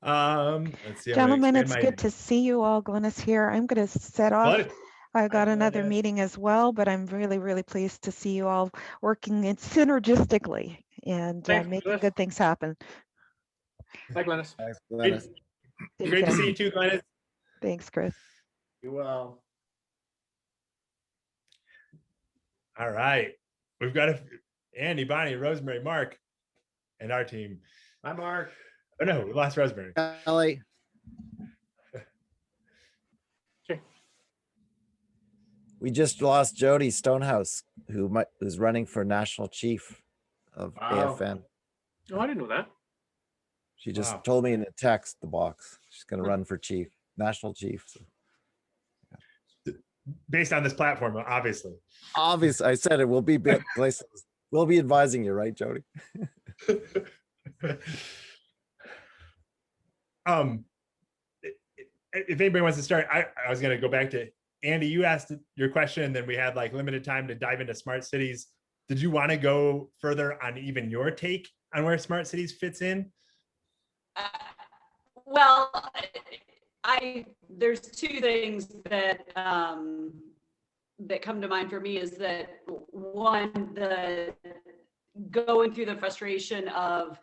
Let's see. Gentlemen, it's good to see you all. Glennis here. I'm going to set off. I've got another meeting as well, but I'm really, really pleased to see you all working synergistically and making good things happen. Bye, Glennis. Thanks, Glennis. Great to see you too, Glennis. Thanks, Chris. You well. All right. We've got Andy, Bonnie, Rosemary, Mark, and our team. Hi, Mark. Oh no, we lost Rosemary. Kelly. Okay. We just lost Jody Stonehouse, who's running for national chief of AFN. Oh, I didn't know that. She just told me in a text the box. She's going to run for chief, national chief. So. Based on this platform, obviously. Obviously, I said it will be big places. We'll be advising you, right, Jody? If anybody wants to start, I was going to go back to Andy. You asked your question, and then we had like limited time to dive into smart cities. Did you want to go further on even your take on where smart cities fits in? Well, there's two things that that come to mind for me is that one, the going through the frustration of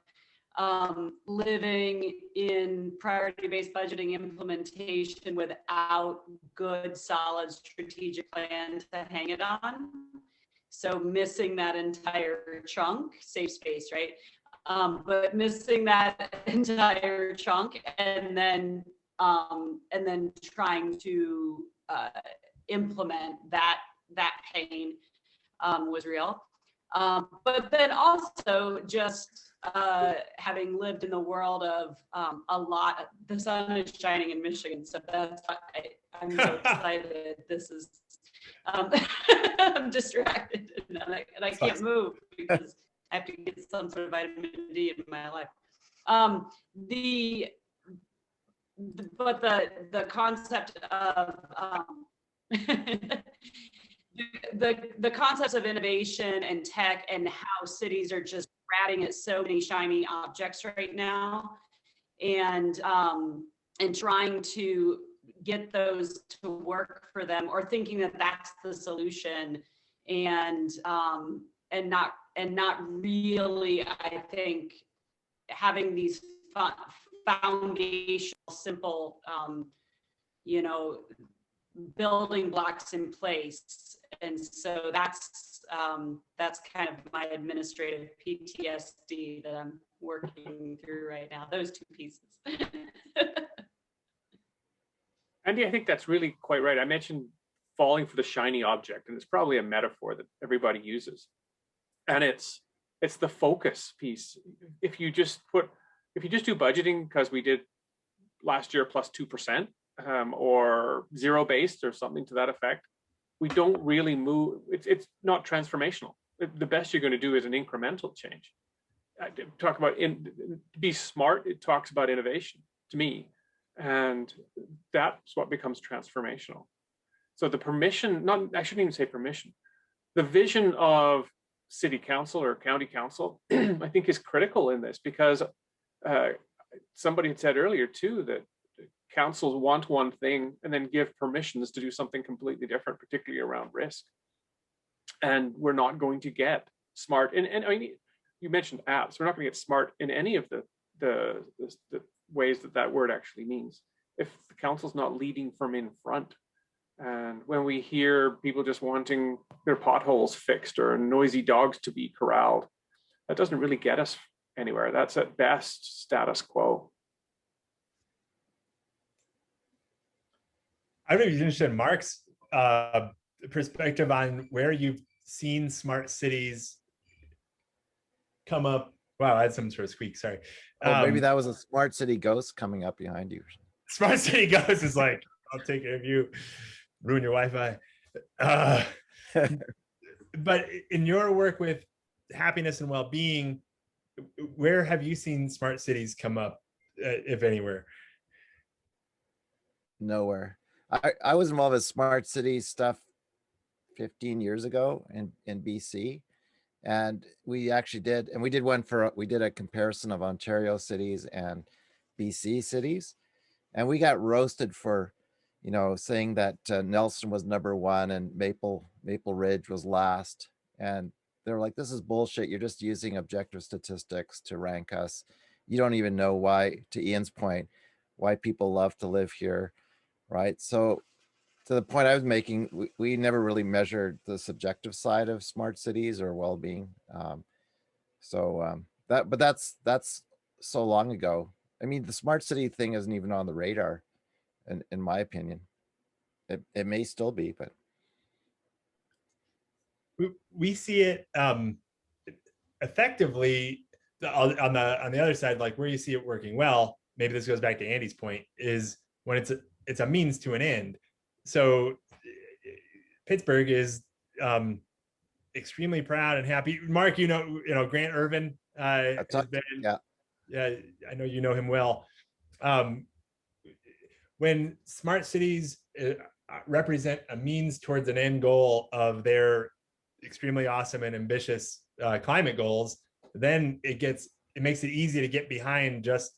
living in priority-based budgeting implementation without good, solid strategic plan to hang it on. So missing that entire chunk, safe space, right? But missing that entire chunk and then trying to implement that pain was real. But then also just having lived in the world of the sun is shining in Michigan, so that's I'm so excited. This is I'm distracted and I can't move because I have to get some sort of vitamin D in my life. But the concept of the concepts of innovation and tech and how cities are just grabbing at so many shiny objects right now, and trying to get those to work for them, or thinking that that's the solution, and not really, I think, having these foundational, simple, you know, building blocks in place. And so that's kind of my administrative PTSD that I'm working through right now, those two pieces. Andy, I think that's really quite right. I mentioned falling for the shiny object, and it's probably a metaphor that everybody uses. And it's the focus piece. If you just do budgeting because we did last year plus 2%, or zero based or something to that effect, we don't really move. It's not transformational. The best you're going to do is an incremental change. Talk about be smart. It talks about innovation to me, and that's what becomes transformational. So the permission, I shouldn't even say permission, the vision of city council or county council, I think is critical in this, because somebody had said earlier too that councils want one thing and then give permissions to do something completely different, particularly around risk. And we're not going to get smart. And I mean, you mentioned apps. We're not going to get smart in any of the ways that word actually means if the council's not leading from in front. And when we hear people just wanting their potholes fixed or noisy dogs to be corralled, that doesn't really get us anywhere. That's at best status quo. I'm really interested in Mark's perspective on where you've seen smart cities come up. Wow, I had some sort of squeak, sorry. Oh, maybe that was a smart city ghost coming up behind you. Smart city ghost is like, I'll take care of you, ruin your Wi-Fi. But in your work with happiness and well-being, where have you seen smart cities come up, if anywhere? Nowhere. I was involved with smart city stuff 15 years ago in BC. And we actually did a comparison of Ontario cities and BC cities. And we got roasted for, saying that Nelson was #1 and Maple Ridge was last. And they're like, this is bullshit. You're just using objective statistics to rank us. You don't even know why, to Ian's point, why people love to live here, right? So to the point I was making, we never really measured the subjective side of smart cities or well-being. But that's so long ago. I mean, the smart city thing isn't even on the radar, in my opinion. It may still be, but we see it effectively on the other side, like where you see it working well. Maybe this goes back to Andy's point, is when it's a means to an end. So Pittsburgh is extremely proud and happy. Mark, Grant Irvin has been, yeah, I know you know him well. When smart cities represent a means towards an end goal of their extremely awesome and ambitious climate goals, then it makes it easy to get behind just,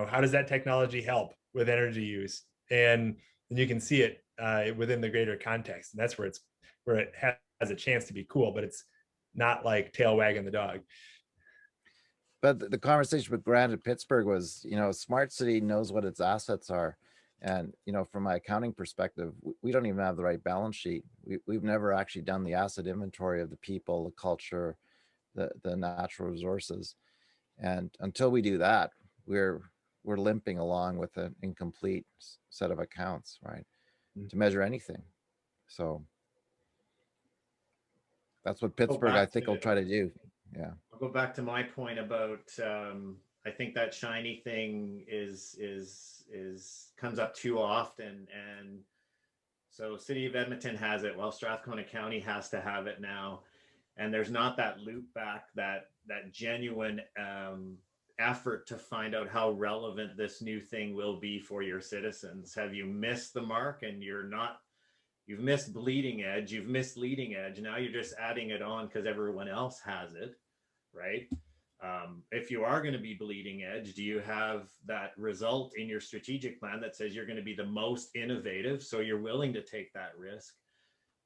how does that technology help with energy use? And you can see it within the greater context. And that's where it has a chance to be cool, but it's not like tail wagging the dog. But the conversation with Grant at Pittsburgh was, smart city knows what its assets are. And, from my accounting perspective, we don't even have the right balance sheet. We've never actually done the asset inventory of the people, the culture, the natural resources. And until we do that, we're limping along with an incomplete set of accounts, right? To measure anything. So that's what Pittsburgh, I think, will try to do. Yeah. I'll go back to my point about, I think that shiny thing comes up too often. And so City of Edmonton has it. Well, Strathcona County has to have it now. And there's not that loop back, that genuine effort to find out how relevant this new thing will be for your citizens. Have you missed the mark and you've missed bleeding edge, you've missed leading edge. Now you're just adding it on because everyone else has it, right? If you are going to be bleeding edge, do you have that result in your strategic plan that says you're going to be the most innovative, so you're willing to take that risk?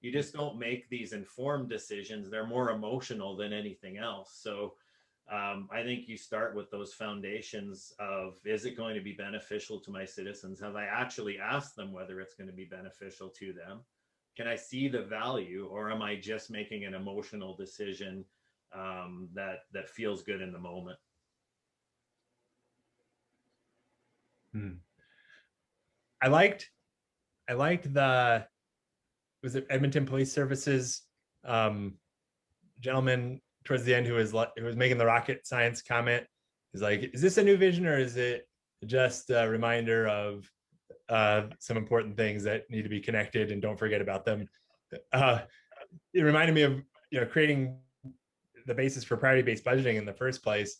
You just don't make these informed decisions. They're more emotional than anything else. So I think you start with those foundations of, is it going to be beneficial to my citizens? Have I actually asked them whether it's going to be beneficial to them? Can I see the value, or am I just making an emotional decision that feels good in the moment? I liked the, was it Edmonton Police Services gentleman towards the end who was making the rocket science comment. He's like, is this a new vision, or is it just a reminder of some important things that need to be connected and don't forget about them? It reminded me of, creating the basis for priority-based budgeting in the first place.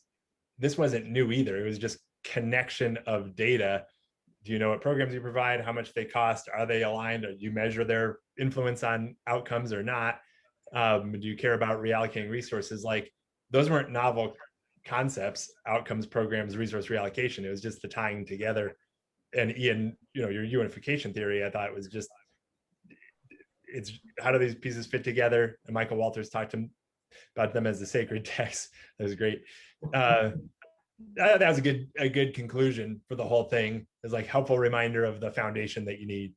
This wasn't new either. It was just connection of data. Do you know what programs you provide, how much they cost, are they aligned, or do you measure their influence on outcomes or not? Do you care about reallocating resources? Like, those weren't novel concepts, outcomes, programs, resource reallocation. It was just the tying together. And Ian, your unification theory, I thought it was just, it's how do these pieces fit together? And Michael Walters talked about them as the sacred text. That was great. That was a good conclusion for the whole thing. It's like helpful reminder of the foundation that you need.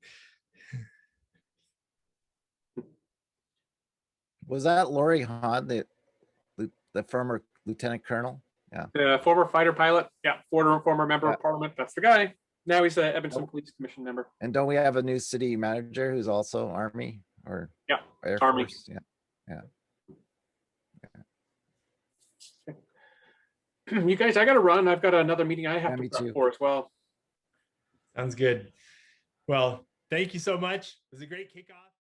Was that Laurie Hahn, the former lieutenant colonel? Yeah. The former fighter pilot. Yeah. Former member of parliament. That's the guy. Now he's the Edmonton Police Commission member. And don't we have a new city manager who's also Army or Air Army? Force? Yeah. You guys, I got to run. I've got another meeting I have to me prep too. for as well. Sounds good. Well, thank you so much. It was a great kickoff.